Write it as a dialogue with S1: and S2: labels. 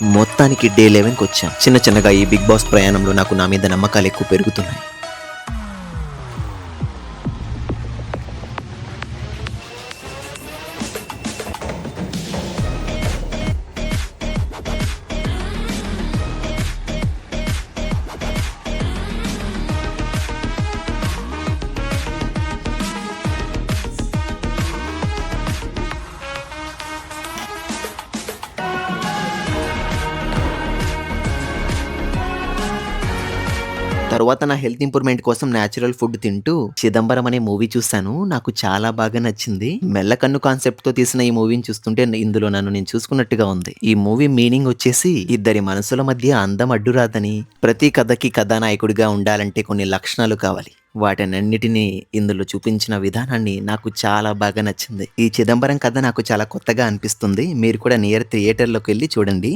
S1: మొత్తానికి డే 11కి వచ్చాం. చిన్న చిన్నగా ఈ బిగ్ బాస్ ప్రయాణంలో నాకు నా మీద నమ్మకాలు ఎక్కువ పెరుగుతున్నాయి. తరువాత నా హెల్త్ ఇంప్రూవ్‌మెంట్ కోసం నేచురల్ ఫుడ్ తింటూ 'చిదంబరం' అనే మూవీ చూసాను. నాకు చాలా బాగా నచ్చింది. మెల్లకన్ను కాన్సెప్ట్‌తో తీసిన ఈ మూవీని చూస్తుంటే ఇందులో నన్ను నేను చూసుకున్నట్టుగా ఉంది. ఈ మూవీ మీనింగ్ వచ్చేసి ఇద్దరి మనసుల మధ్య అందం అడ్డురాదని, ప్రతి కథకి కథానాయకుడిగా ఉండాలంటే కొన్ని లక్షణాలు కావాలి. వాటన్నిటిని ఇందులో చూపించిన విధానాన్ని నాకు చాలా బాగా నచ్చింది. ఈ 'చిదంబరం' కథ నాకు చాలా కొత్తగా అనిపిస్తుంది. మీరు కూడా నియర్ థియేటర్‌లోకెళ్లి చూడండి.